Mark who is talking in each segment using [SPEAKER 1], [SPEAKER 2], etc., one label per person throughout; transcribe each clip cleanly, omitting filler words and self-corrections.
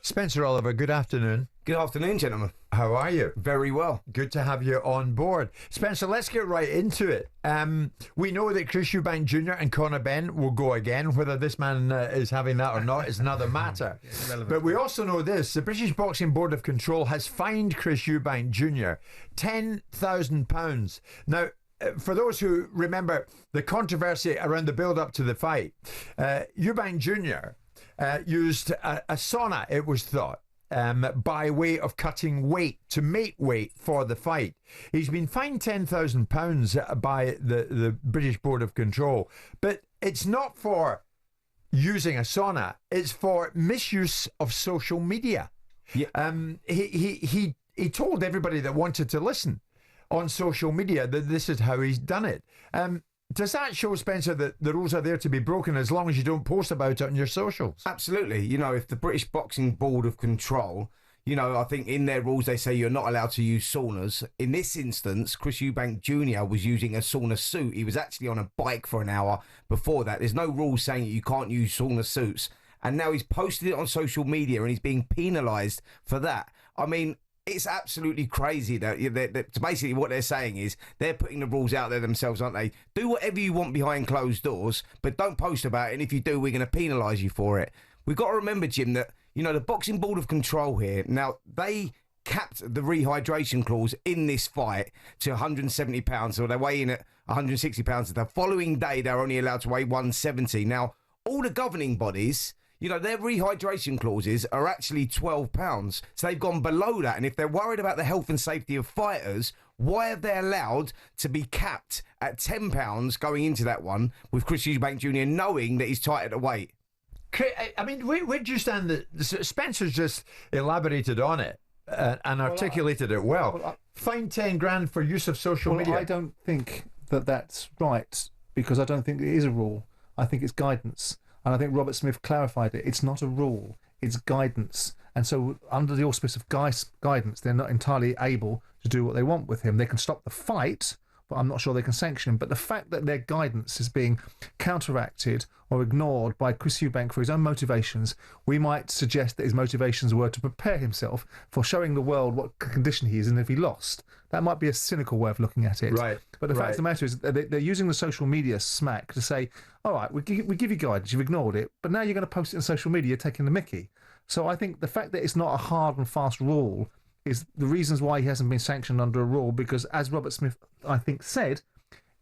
[SPEAKER 1] Spencer Oliver, good afternoon.
[SPEAKER 2] Good afternoon, gentlemen.
[SPEAKER 1] How are you?
[SPEAKER 2] Very well.
[SPEAKER 1] Good to have you on board. Spencer, let's get right into it. We know that Chris Eubank Jr. and Conor Benn will go again. Whether this man is having that or not is another matter. But we also know this. The British Boxing Board of Control has fined Chris Eubank Jr. £10,000. Now, for those who remember the controversy around the build-up to the fight, Eubank Jr. Used a sauna, it was thought, by way of cutting weight to make weight for the fight. He's been fined £10,000 by the British Board of Control, but it's not for using a sauna, it's for misuse of social media. Yeah. He told everybody that wanted to listen on social media that this is how he's done it. Does that show, Spencer, that the rules are there to be broken as long as you don't post about it on your socials?
[SPEAKER 2] Absolutely. You know, if the British Boxing Board of Control, you know, I think in their rules they say you're not allowed to use saunas. In this instance, Chris Eubank Jr. was using a sauna suit. He was actually on a bike for an hour before that. There's no rules saying you can't use sauna suits. And now he's posted it on social media and he's being penalised for that. I mean, it's absolutely crazy that basically what they're saying is they're putting the rules out there themselves, aren't they? Do whatever you want behind closed doors, but don't post about it. And if you do, we're going to penalise you for it. We've got to remember, Jim, that, you know, the Boxing Board of Control here, now, they capped the rehydration clause in this fight to £170. So they're weighing at £160. The following day, they're only allowed to weigh 170. Now, all the governing bodies, you know, their rehydration clauses are actually £12. So they've gone below that. And if they're worried about the health and safety of fighters, why are they allowed to be capped at £10 going into that one with Chris Eubank Jr. knowing that he's tight at the weight?
[SPEAKER 1] I mean, where do you stand? Spencer's just elaborated on it and articulated it well. Fine 10 grand for use of social media.
[SPEAKER 3] I don't think that that's right, because I don't think it is a rule. I think it's guidance. And I think Robert Smith clarified it. It's not a rule, it's guidance. And so under the auspice of guidance, they're not entirely able to do what they want with him. They can stop the fight, but I'm not sure they can sanction him. But the fact that their guidance is being counteracted or ignored by Chris Eubank for his own motivations, we might suggest that his motivations were to prepare himself for showing the world what condition he is in if he lost. That might be a cynical way of looking at it.
[SPEAKER 1] Right.
[SPEAKER 3] But the fact of the matter is that they're using the social media smack to say, all right, we give you guidance, you've ignored it, but now you're going to post it on social media taking the mickey. So I think the fact that it's not a hard and fast rule is the reasons why he hasn't been sanctioned under a rule, because as Robert Smith, I think, said,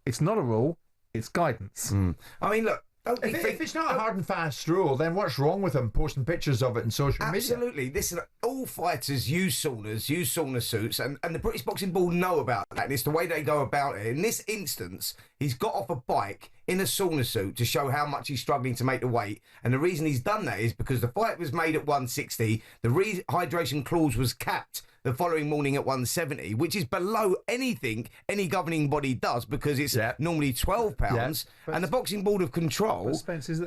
[SPEAKER 3] it's not a rule, it's guidance.
[SPEAKER 2] I mean, look,
[SPEAKER 1] if it's not a hard and fast rule, then what's wrong with him posting pictures of it in social media?
[SPEAKER 2] Absolutely. Listen, all fighters use saunas, use sauna suits, and the British Boxing Board know about that, and it's the way they go about it. In this instance, he's got off a bike in a sauna suit to show how much he's struggling to make the weight, and the reason he's done that is because the fight was made at 160, the rehydration clause was capped the following morning at 170, which is below anything any governing body does, because it's normally £12. And the Boxing Board of Control,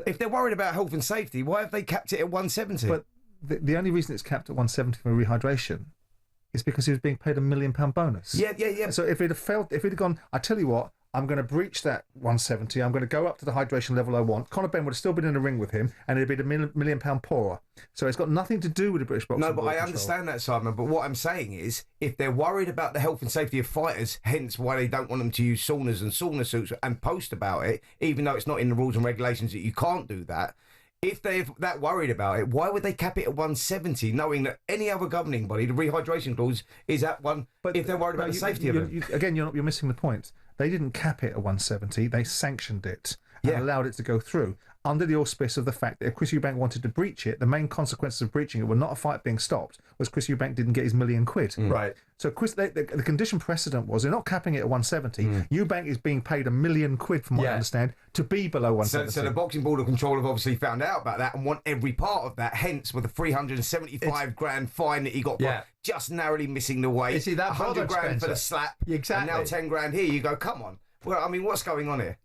[SPEAKER 2] if they're worried about health and safety, why have they capped it at 170?
[SPEAKER 3] But the only reason it's capped at 170 for rehydration is because he was being paid £1 million bonus.
[SPEAKER 2] Yeah.
[SPEAKER 3] So if he'd have gone, I tell you what, I'm going to breach that 170. I'm going to go up to the hydration level I want. Conor Benn would have still been in the ring with him, and it'd be £1 million poorer. So it's got nothing to do with the British Boxing Board.
[SPEAKER 2] No, but I understand that, Simon. But what I'm saying is, if they're worried about the health and safety of fighters, hence why they don't want them to use saunas and sauna suits and post about it, even though it's not in the rules and regulations that you can't do that. If they're that worried about it, why would they cap it at 170, knowing that any other governing body, the rehydration clause, is at one? But if they're worried about the safety of it,
[SPEAKER 3] again, you're missing the point. They didn't cap it at 170. They sanctioned it and allowed it to go through under the auspice of the fact that if Chris Eubank wanted to breach it, the main consequences of breaching it were not a fight being stopped, was Chris Eubank didn't get his £1 million.
[SPEAKER 1] Right.
[SPEAKER 3] So the condition precedent was they're not capping it at 170. Eubank is being paid £1 million, from what I understand, to be below 170.
[SPEAKER 2] So the Boxing Board of Control have obviously found out about that and want every part of that. Hence, with the 375 grand fine that he got for just narrowly missing the weight.
[SPEAKER 1] You see that
[SPEAKER 2] 100 grand for the slap.
[SPEAKER 1] Exactly.
[SPEAKER 2] And now 10 grand here. You go, come on. Well, I mean, what's going on here?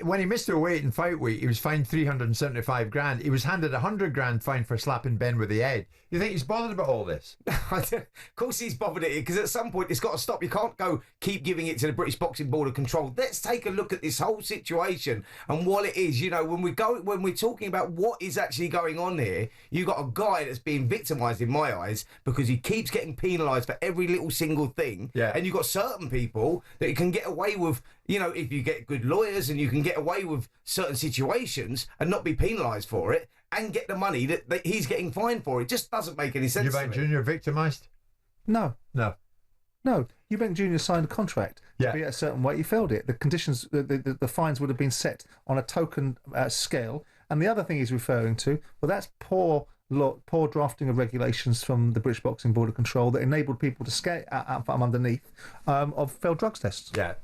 [SPEAKER 1] When he missed a weight in fight week, he was fined 375 grand. He was handed 100 grand fine for slapping Ben with the head. You think he's bothered about all this?
[SPEAKER 2] Of course he's bothered it, because at some point it's got to stop. You can't keep giving it to the British Boxing Board of Control. Let's take a look at this whole situation and what it is. You know, when we're talking about what is actually going on here, you've got a guy that's being victimised in my eyes because he keeps getting penalised for every little single thing.
[SPEAKER 1] Yeah.
[SPEAKER 2] And you've got certain people that you can get away with, you know, if you get good lawyers, and you can get away with certain situations and not be penalised for it and get the money that he's getting fined for. It just doesn't make any sense.
[SPEAKER 1] Eubank Jr. victimised?
[SPEAKER 3] No. Eubank Jr. signed a contract
[SPEAKER 1] Yeah.
[SPEAKER 3] to be at a certain weight. He failed it. The conditions, the fines would have been set on a token scale. And the other thing he's referring to, well, that's poor drafting of regulations from the British Boxing Board of Control that enabled people to skate out from underneath of failed drugs tests.
[SPEAKER 1] Yeah.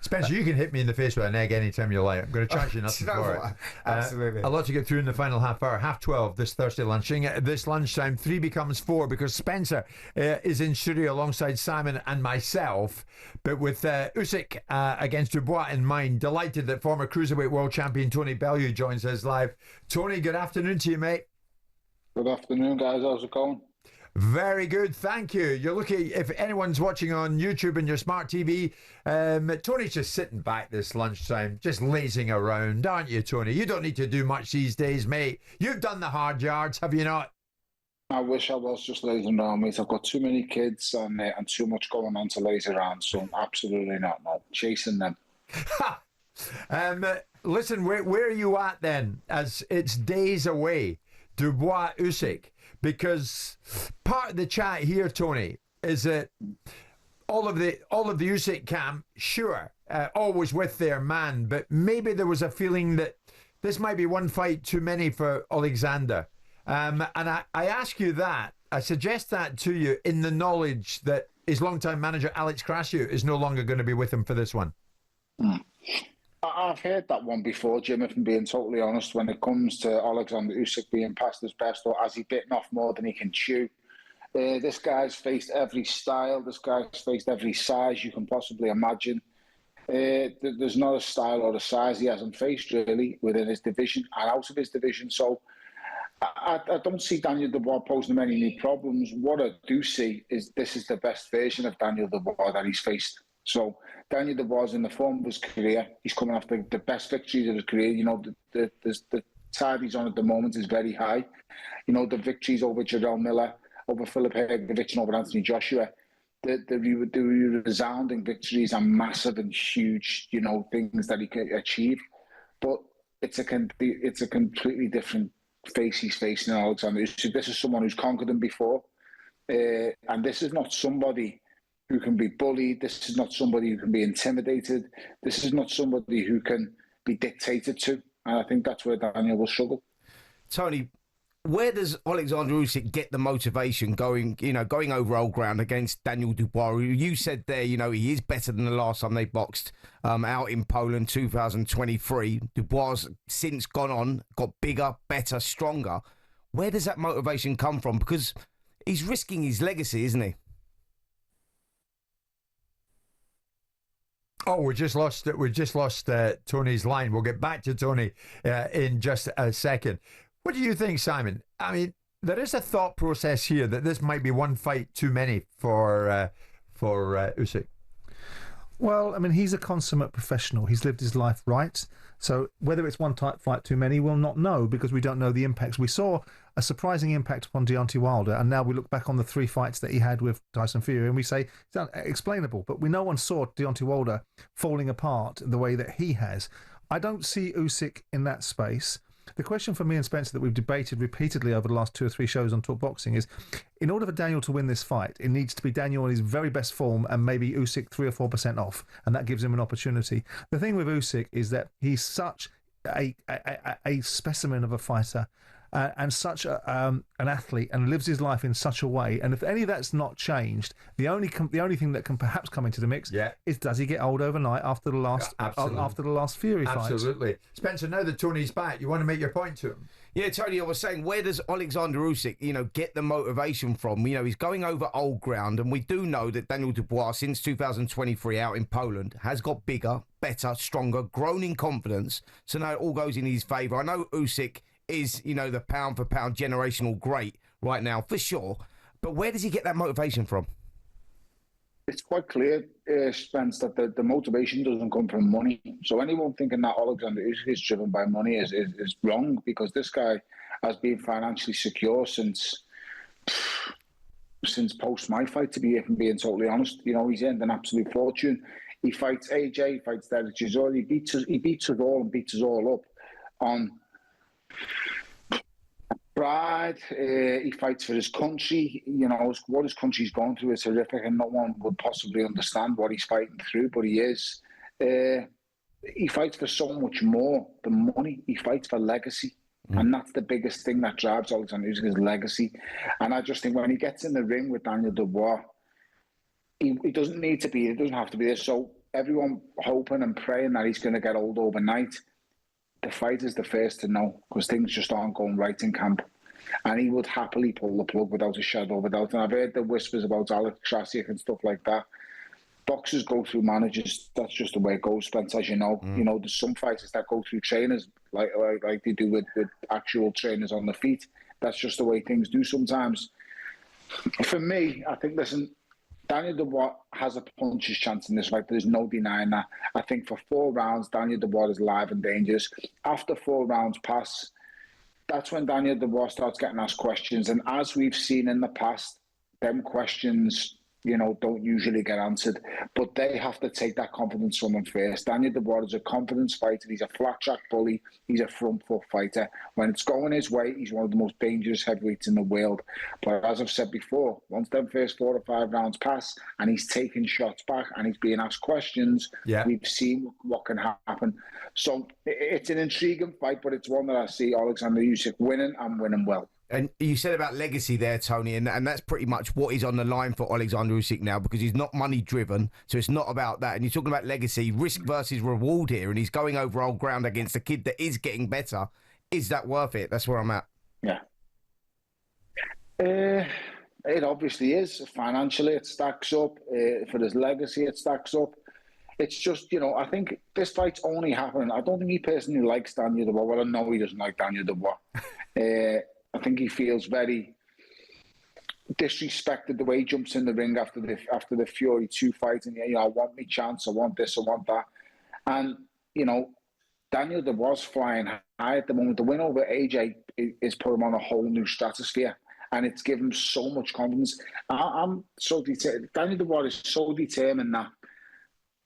[SPEAKER 1] Spencer, you can hit me in the face with an egg anytime you like. I'm going to charge you nothing for it.
[SPEAKER 2] Absolutely.
[SPEAKER 1] A lot to get through in the final half hour. 12:30 this Thursday this lunchtime, 3 becomes 4 because Spencer is in studio alongside Simon and myself. But with Usyk against Dubois in mind, delighted that former cruiserweight world champion Tony Bellew joins us live. Tony, good afternoon to you, mate.
[SPEAKER 4] Good afternoon, guys. How's it going?
[SPEAKER 1] Very good, thank you. You're looking, if anyone's watching on YouTube and your smart TV, Tony's just sitting back this lunchtime, just lazing around, aren't you, Tony? You don't need to do much these days, mate. You've done the hard yards, have you not?
[SPEAKER 4] I wish I was just lazing around, mate. I've got too many kids and too much going on to laze around, so absolutely not chasing them.
[SPEAKER 1] Listen, where are you at then, as it's days away? Dubois Usyk, because part of the chat here, Tony, is that all of the Usyk camp, sure, always with their man, but maybe there was a feeling that this might be one fight too many for Oleksandr. And I ask you that, I suggest that to you in the knowledge that his longtime manager Alex Krashew is no longer going to be with him for this one.
[SPEAKER 4] I've heard that one before, Jim, if I'm being totally honest, when it comes to Oleksandr Usyk being past his best, or has he bitten off more than he can chew? This guy's faced every style. This guy's faced every size you can possibly imagine. There's not a style or a size he hasn't faced, really, within his division and out of his division. So I don't see Daniel Dubois posing many new problems. What I do see is this is the best version of Daniel Dubois that he's faced. So Daniel Dubois is in the form of his career. He's coming off the best victories of his career. You know, the tide he's on at the moment is very high. You know, the victories over Jarrell Miller, over Philip Hergovich, and over Anthony Joshua, the resounding victories are massive and huge, you know, things that he can achieve. But it's a completely different face he's facing in Oleksandr Usyk. This is someone who's conquered him before. And this is not somebody who can be bullied. This is not somebody who can be intimidated. This is not somebody who can be dictated to. And I think that's where Daniel will struggle.
[SPEAKER 2] Tony, where does Oleksandr Usyk get the motivation going over old ground against Daniel Dubois? You said there, you know, he is better than the last time they boxed out in Poland, 2023. Dubois since gone on, got bigger, better, stronger. Where does that motivation come from? Because he's risking his legacy, isn't he?
[SPEAKER 1] Oh, we just lost Tony's line. We'll get back to Tony in just a second. What do you think, Simon? I mean, there is a thought process here that this might be one fight too many for Usyk.
[SPEAKER 3] Well, I mean, he's a consummate professional. He's lived his life right. So whether it's one type fight too many, we'll not know because we don't know the impacts. We saw a surprising impact upon Deontay Wilder, and now we look back on the 3 fights that he had with Tyson Fury, and we say it's unexplainable. But no one saw Deontay Wilder falling apart the way that he has. I don't see Usyk in that space. The question for me and Spencer that we've debated repeatedly over the last 2 or 3 shows on Talk Boxing is, in order for Daniel to win this fight, it needs to be Daniel in his very best form and maybe Usyk 3 or 4% off, and that gives him an opportunity. The thing with Usyk is that he's such a specimen of a fighter and such an athlete, and lives his life in such a way. And if any of that's not changed, the only thing that can perhaps come into the mix is, does he get old overnight after the last Fury fight?
[SPEAKER 1] Absolutely. Spencer, now that Tony's back, you want to make your point to him?
[SPEAKER 2] Yeah, Tony, I was saying, where does Oleksandr Usyk, get the motivation from? He's going over old ground, and we do know that Daniel Dubois, since 2023 out in Poland, has got bigger, better, stronger, grown in confidence. So now it all goes in his favour. I know Usyk is, the pound-for-pound generational great right now, for sure. But where does he get that motivation from?
[SPEAKER 4] It's quite clear, Spence, that the motivation doesn't come from money. So anyone thinking that Oleksandr Usyk is driven by money is wrong, because this guy has been financially secure since post my fight, to be being totally honest. He's earned an absolute fortune. He fights AJ, he fights Derek Chisora, he beats us all and beats us all up on pride. He fights for his country. What his country's gone through is horrific, and no one would possibly understand what he's fighting through, but he is. He fights for so much more than money. He fights for legacy. And that's the biggest thing that drives Oleksandr Usyk, his legacy. And I just think when he gets in the ring with Daniel Dubois, he doesn't have to be this. So everyone hoping and praying that he's going to get old overnight. The fighter's the first to know, because things just aren't going right in camp. And he would happily pull the plug without a shadow of a doubt. And I've heard the whispers about Alex Krasiak and stuff like that. Boxers go through managers. That's just the way it goes, Spence, as you know. There's some fighters that go through trainers like they do with actual trainers on the feet. That's just the way things do sometimes. For me, I think, Daniel Dubois has a puncher's chance in this fight. There's no denying that. I think for 4 rounds, Daniel Dubois is live and dangerous. After 4 rounds pass, that's when Daniel Dubois starts getting asked questions. And as we've seen in the past, them questions, don't usually get answered. But they have to take that confidence from him first. Daniel Dubois is a confidence fighter. He's a flat-track bully. He's a front-foot fighter. When it's going his way, he's one of the most dangerous heavyweights in the world. But as I've said before, once them first 4 or 5 rounds pass and he's taking shots back and he's being asked questions, we've seen what can happen. So it's an intriguing fight, but it's one that I see Oleksandr Usyk winning and winning well.
[SPEAKER 2] And you said about legacy there, Tony, and that's pretty much what is on the line for Oleksandr Usyk now, because he's not money-driven, so it's not about that. And you're talking about legacy, risk versus reward here, and he's going over old ground against a kid that is getting better. Is that worth it? That's where I'm at.
[SPEAKER 4] Yeah. It obviously is. Financially, it stacks up. For his legacy, it stacks up. It's just, I think this fight's only happening. I don't think he personally likes Daniel Dubois. Well, I know he doesn't like Daniel Dubois. I think he feels very disrespected the way he jumps in the ring after the Fury 2 fight, and I want my chance, I want this, I want that, and Daniel Dubois flying high at the moment. The win over AJ is put him on a whole new stratosphere, and it's given him so much confidence. I'm so determined. Daniel Dubois is so determined that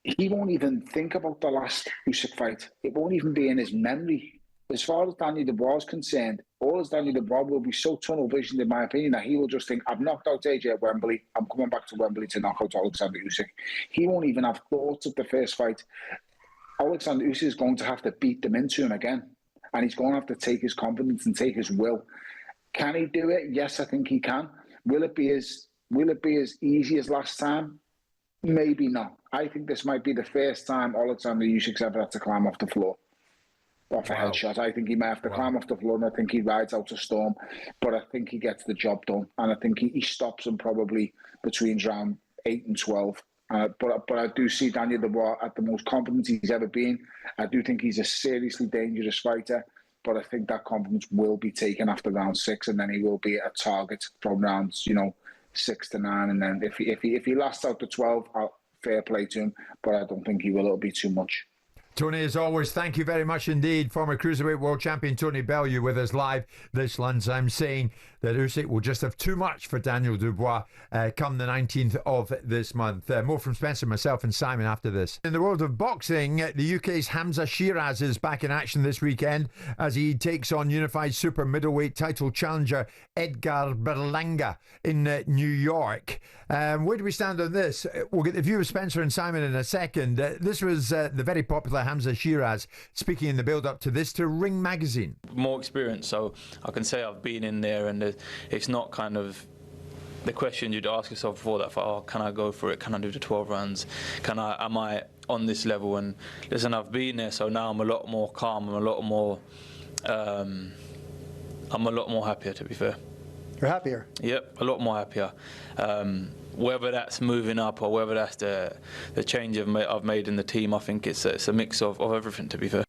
[SPEAKER 4] he won't even think about the last Usyk fight. It won't even be in his memory. As far as Daniel Dubois is concerned, all as Daniel Dubois will be so tunnel visioned, in my opinion, that he will just think, I've knocked out AJ at Wembley, I'm coming back to Wembley to knock out Oleksandr Usyk. He won't even have thoughts of the first fight. Oleksandr Usyk is going to have to beat them into him again, and he's going to have to take his confidence and take his will. Can he do it? Yes, I think he can. Will it be as easy as last time? Maybe not. I think this might be the first time Oleksandr Usyk's ever had to climb off the floor. Off a headshot. I think he may have to climb off the floor, and I think he rides out a storm. But I think he gets the job done, and I think he stops him probably between round 8 and 12. But I do see Daniel Dubois at the most confident he's ever been. I do think he's a seriously dangerous fighter, but I think that confidence will be taken after round 6, and then he will be a target from rounds 6 to 9, and then if he lasts out to 12, fair play to him. But I don't think he will. It'll be too much.
[SPEAKER 1] Tony, as always, thank you very much indeed. Former Cruiserweight World Champion Tony Bellew with us live this lunchtime, saying that Usyk will just have too much for Daniel Dubois come the 19th of this month. More from Spencer, myself and Simon after this. In the world of boxing, the UK's Hamza Shiraz is back in action this weekend as he takes on unified super middleweight title challenger Edgar Berlanga in New York. Where do we stand on this? We'll get the view of Spencer and Simon in a second. This was the very popular Hamza Shiraz speaking in the build-up to this to Ring Magazine.
[SPEAKER 5] More experience, so I can say I've been in there, and it's not kind of the question you'd ask yourself before that, can I go for it? Can I do the 12 rounds? Am I on this level? And listen, I've been there, so now I'm a lot more calm. I'm a lot more I'm a lot more happier, to be fair.
[SPEAKER 6] You're happier?
[SPEAKER 5] Yep, a lot more happier. Whether that's moving up or whether that's the change I've made in the team, I think it's a mix of everything, to be fair.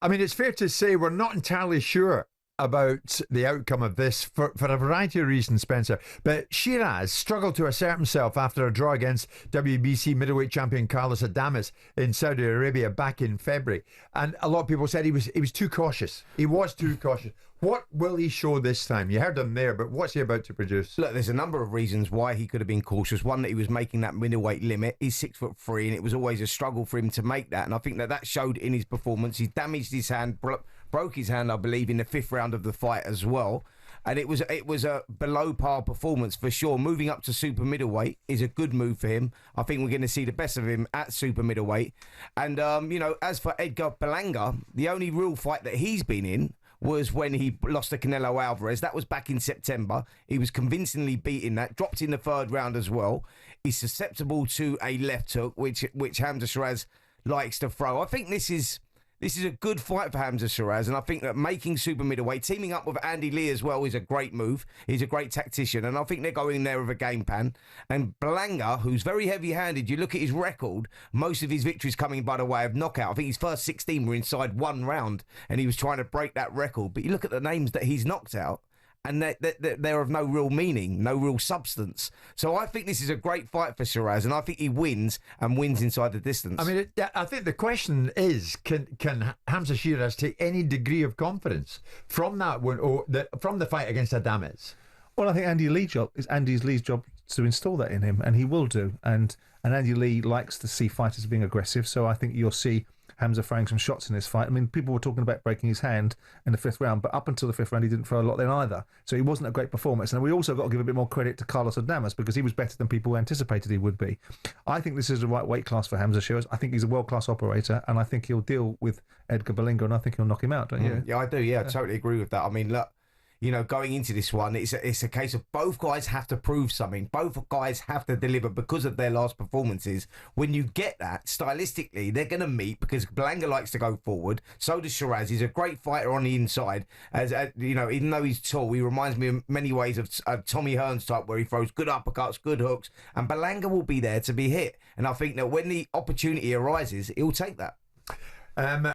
[SPEAKER 1] I mean, it's fair to say we're not entirely sure about the outcome of this for a variety of reasons, Spencer. But Shiraz struggled to assert himself after a draw against WBC middleweight champion Carlos Adames in Saudi Arabia back in February. And a lot of people said he was too cautious. He was too cautious. What will he show this time? You heard him there, but what's he about to produce?
[SPEAKER 2] Look, there's a number of reasons why he could have been cautious. One, that he was making that middleweight limit. He's 6'3", and it was always a struggle for him to make that. And I think that showed in his performance. He damaged his hand, broke his hand, I believe, in the 5th round of the fight as well. And it was a below par performance for sure. Moving up to super middleweight is a good move for him. I think we're going to see the best of him at super middleweight. And as for Edgar Berlanga, the only real fight that he's been in was when he lost to Canelo Alvarez. That was back in September. He was convincingly beating that, dropped in the 3rd round as well. He's susceptible to a left hook, which Hamza Shiraz likes to throw. I think this is a good fight for Hamza Shiraz, and I think that making super middleweight, teaming up with Andy Lee as well, is a great move. He's a great tactician, and I think they're going there with a game plan. And Berlanga, who's very heavy-handed, you look at his record, most of his victories coming by the way of knockout. I think his first 16 were inside 1 round, and he was trying to break that record. But you look at the names that he's knocked out, and they're of no real meaning, no real substance. So I think this is a great fight for Shiraz, and I think he wins, and wins inside the distance.
[SPEAKER 1] I mean, I think the question is, can Hamza Shiraz take any degree of confidence from that one, or from the fight against Adames?
[SPEAKER 3] Well, I think Andy Lee's job to install that in him, and he will do. And Andy Lee likes to see fighters being aggressive, so I think you'll see Hamza throwing some shots in this fight. I mean, people were talking about breaking his hand in the 5th round, but up until the 5th round, he didn't throw a lot then either. So he wasn't a great performance. And we also got to give a bit more credit to Carlos Adames, because he was better than people anticipated he would be. I think this is the right weight class for Hamza Shiraz. I think he's a world-class operator, and I think he'll deal with Edgar Berlanga, and I think he'll knock him out, don't you?
[SPEAKER 2] Yeah, I do. Yeah, I totally agree with that. I mean, look, going into this one, it's a case of both guys have to prove something. Both guys have to deliver because of their last performances. When you get that, stylistically, they're going to meet because Berlanga likes to go forward. So does Shiraz. He's a great fighter on the inside. Even though he's tall, he reminds me in many ways of Tommy Hearns type, where he throws good uppercuts, good hooks, and Berlanga will be there to be hit. And I think that when the opportunity arises, he'll take that.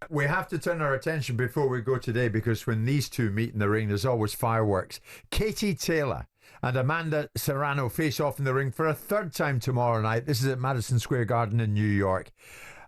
[SPEAKER 1] We have to turn our attention before we go today, because when these two meet in the ring, there's always fireworks. Katie Taylor and Amanda Serrano face off in the ring for a 3rd time tomorrow night. This is at Madison Square Garden in New York.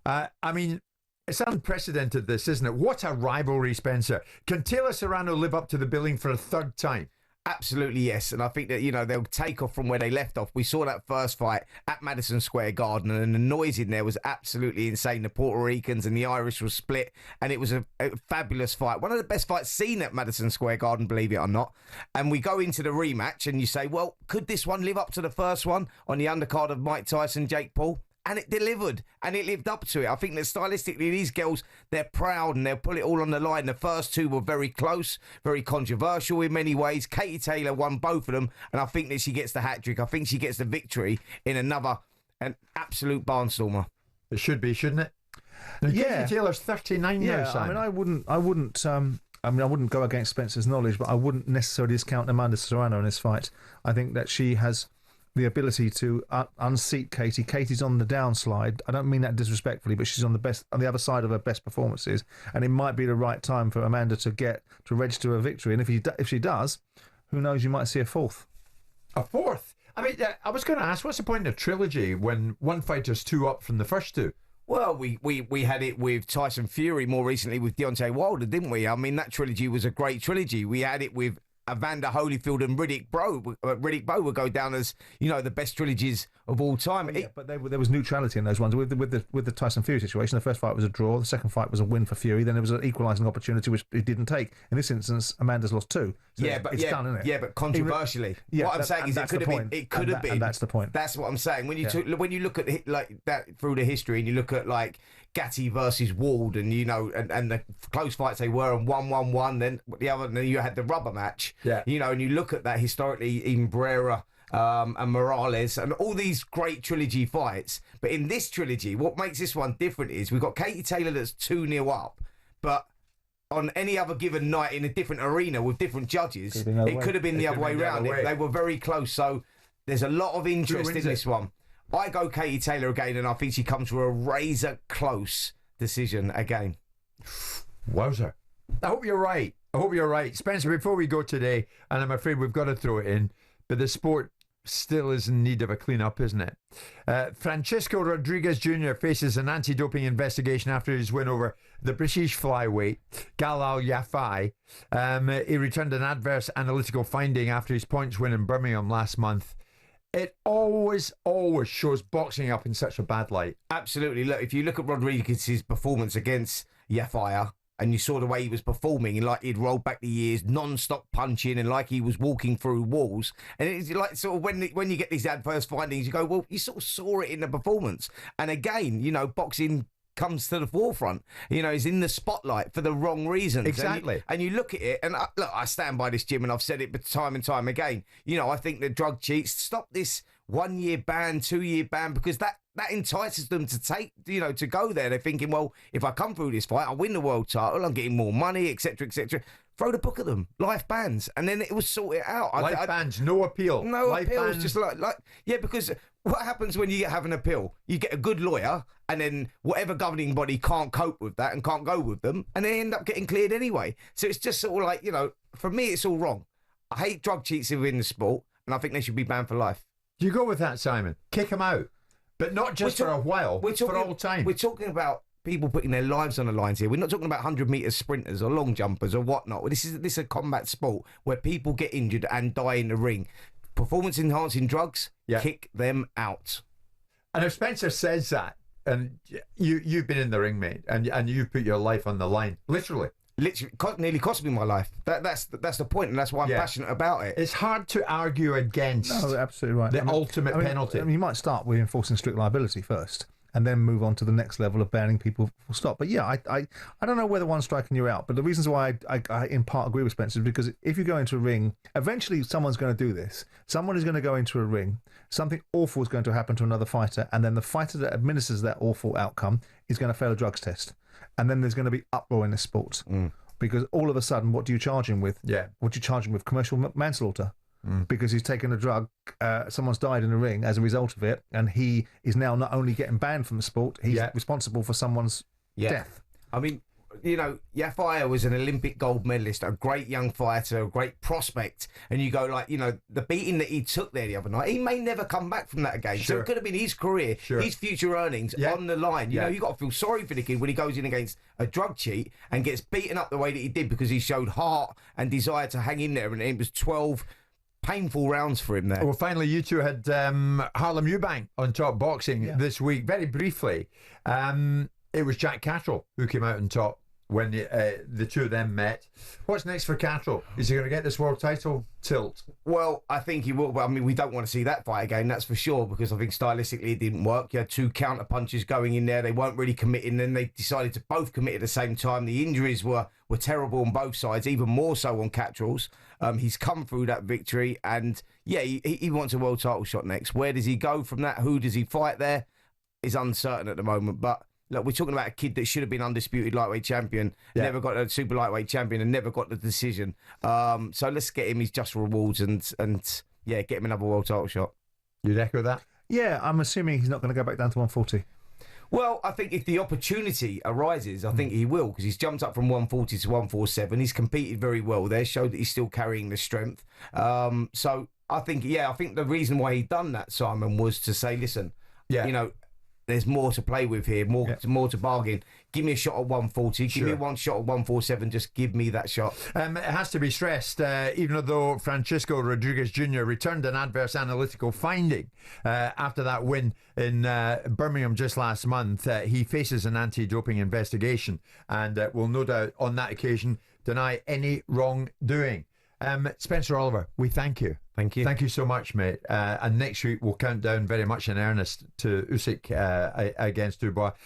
[SPEAKER 1] I mean, it's unprecedented, this, isn't it? What a rivalry, Spencer. Can Taylor Serrano live up to the billing for a 3rd time?
[SPEAKER 2] Absolutely, yes. And I think that, they'll take off from where they left off. We saw that first fight at Madison Square Garden, and the noise in there was absolutely insane. The Puerto Ricans and the Irish were split, and it was a fabulous fight. One of the best fights seen at Madison Square Garden, believe it or not. And we go into the rematch, and you say, well, could this one live up to the first one on the undercard of Mike Tyson, Jake Paul? And it delivered, and it lived up to it. I think that stylistically, these girls, they're proud and they'll put it all on the line. The first 2 were very close, very controversial in many ways. Katie Taylor won both of them, and I think that she gets the hat-trick. I think she gets the victory in an absolute barnstormer.
[SPEAKER 1] It should be, shouldn't it? Now,
[SPEAKER 3] Yeah.
[SPEAKER 1] Katie Taylor's 39 now, Simon.
[SPEAKER 3] I mean, I wouldn't go against Spencer's knowledge, but I wouldn't necessarily discount Amanda Serrano in this fight. I think that she has the ability to unseat Katie. Katie's on the downslide. I don't mean that disrespectfully, but she's on the other side of her best performances, and it might be the right time for Amanda to register a victory. And if she does, who knows? You might see a 4th.
[SPEAKER 1] A 4th? I mean, I was going to ask, what's the point of a trilogy when one fighter's 2 up from the first 2?
[SPEAKER 2] Well, we had it with Tyson Fury more recently with Deontay Wilder, didn't we? I mean, that trilogy was a great trilogy. We had it with Evander Holyfield and Riddick Bowe would go down as the best trilogies of all time.
[SPEAKER 3] Yeah, but there was neutrality in those ones. With the Tyson Fury situation, the first fight was a draw, the second fight was a win for Fury. Then there was an equalising opportunity which he didn't take. In this instance, Amanda's lost 2. So it's done, isn't it?
[SPEAKER 2] Yeah, but controversially, what I'm saying is it could have been.
[SPEAKER 3] And that's the point.
[SPEAKER 2] That's what I'm saying. When you look at like that through the history, and you look at like Gatti versus Ward, and and the close fights they were, and 1-1-1. Then you had the rubber match.
[SPEAKER 1] Yeah.
[SPEAKER 2] And you look at that historically, even Brera and Morales and all these great trilogy fights. But in this trilogy, what makes this one different is we've got Katie Taylor that's 2-0 up, but on any other given night in a different arena with different judges, it could have been the other way round. They were very close. So there's a lot of interest in this one. I go Katie Taylor again, and I think she comes to a razor close decision again.
[SPEAKER 1] Wowzer. I hope you're right. Spencer, before we go today, and I'm afraid we've got to throw it in, but the sport still is in need of a clean-up, isn't it? Francisco Rodriguez Jr. faces an anti-doping investigation after his win over the British flyweight, Galal Yafai. He returned an adverse analytical finding after his points win in Birmingham last month. It always shows boxing up in such a bad light.
[SPEAKER 2] Absolutely. Look, if you look at Rodriguez's performance against Yafai, and you saw the way he was performing, and like he'd rolled back the years, non-stop punching, and like he was walking through walls. And it's like sort of when you get these adverse findings, you go, well, you sort of saw it in the performance. And again, you know, boxing comes to the forefront. You know, is in the spotlight for the wrong reasons.
[SPEAKER 1] Exactly.
[SPEAKER 2] And you look at it, and look, I stand by this, Jim, and I've said it time and time again. You know, I think the drug cheats, stop this 1 year ban, 2 year ban, because that entices them to take, you know, to go there. They're thinking, well, if I come through this fight, I win the world title, I'm getting more money, etc., etc. Throw the book at them, life bans, and then it will sort it out.
[SPEAKER 1] Life bans, no appeal.
[SPEAKER 2] No
[SPEAKER 1] life
[SPEAKER 2] appeal.
[SPEAKER 1] bans.
[SPEAKER 2] It's just like yeah, because what happens when you have an appeal? You get a good lawyer, and then whatever governing body can't cope with that and can't go with them, and they end up getting cleared anyway. So it's just sort of like, you know, for me, it's all wrong. I hate drug cheats within the sport, and I think they should be banned for life.
[SPEAKER 1] Do you go with that, Simon? Kick them out. But not just for a while, for all time.
[SPEAKER 2] We're talking about people putting their lives on the lines here. We're not talking about 100-metre sprinters or long jumpers or whatnot. This is a combat sport where people get injured and die in the ring. Performance-enhancing drugs, kick them out.
[SPEAKER 1] And if Spencer says that, and you've been in the ring, mate, and you've put your life on the line, literally,
[SPEAKER 2] nearly cost me my life. That's the point, and that's why I'm passionate about it.
[SPEAKER 1] It's hard to argue against.
[SPEAKER 3] No, absolutely right.
[SPEAKER 1] The ultimate penalty.
[SPEAKER 3] I mean, you might start with enforcing strict liability first, and then move on to the next level of banning people full stop. But yeah, I don't know whether one's striking you out, but the reasons why I in part agree with Spencer is because if you go into a ring, eventually someone's going to do this. Someone is going to go into a ring, something awful is going to happen to another fighter, and then the fighter that administers that awful outcome is going to fail a drugs test. And then there's going to be uproar in the sport. Because all of a sudden, what do you charge him with? What do you charge him with? Commercial manslaughter. Because he's taken a drug, someone's died in the ring as a result of it, and he is now not only getting banned from the sport, he's responsible for someone's death.
[SPEAKER 2] I mean, you know, Yafai was an Olympic gold medalist, a great young fighter, a great prospect, and you go like, you know, the beating that he took there the other night, he may never come back from that again. So it could have been his career, his future earnings on the line. You know, you got to feel sorry for the kid when he goes in against a drug cheat and gets beaten up the way that he did because he showed heart and desire to hang in there, and it was 12 painful rounds for him there. Well,
[SPEAKER 1] finally, you two had Harlem Eubank on Top Boxing this week. Very briefly, it was Jack Catterall who came out on top when the two of them met. What's next for Catterall? Is he going to get this world title tilt?
[SPEAKER 2] Well, I think he will. I mean, we don't want to see that fight again, that's for sure, because I think stylistically it didn't work. You had two counter punches going in there. They weren't really committing. Then they decided to both commit at the same time. The injuries were terrible on both sides, even more so on Catterall's. He's come through that victory, and yeah, he wants a world title shot next. Where does he go from that? Who does he fight there? Is uncertain at the moment, but look, we're talking about a kid that should have been undisputed lightweight champion, never got a super lightweight champion, and never got the decision. So let's get him his just rewards and get him another world title shot.
[SPEAKER 1] You'd echo that?
[SPEAKER 3] Yeah, I'm assuming he's not going to go back down to 140.
[SPEAKER 2] Well, I think if the opportunity arises, I think he will, because he's jumped up from 140 to 147. He's competed very well there, showed that he's still carrying the strength. So I think the reason why he done that, Simon, was to say, listen, you know, there's more to play with here, more to bargain. Give me a shot at 140. Give me one shot at 147. Just give me that shot.
[SPEAKER 1] It has to be stressed, even though Francisco Rodriguez Jr. returned an adverse analytical finding after that win in Birmingham just last month, he faces an anti-doping investigation and will no doubt on that occasion deny any wrongdoing. Spencer Oliver, we thank you.
[SPEAKER 2] Thank you.
[SPEAKER 1] Thank you so much, mate. And next week we'll count down very much in earnest to Usyk against Dubois.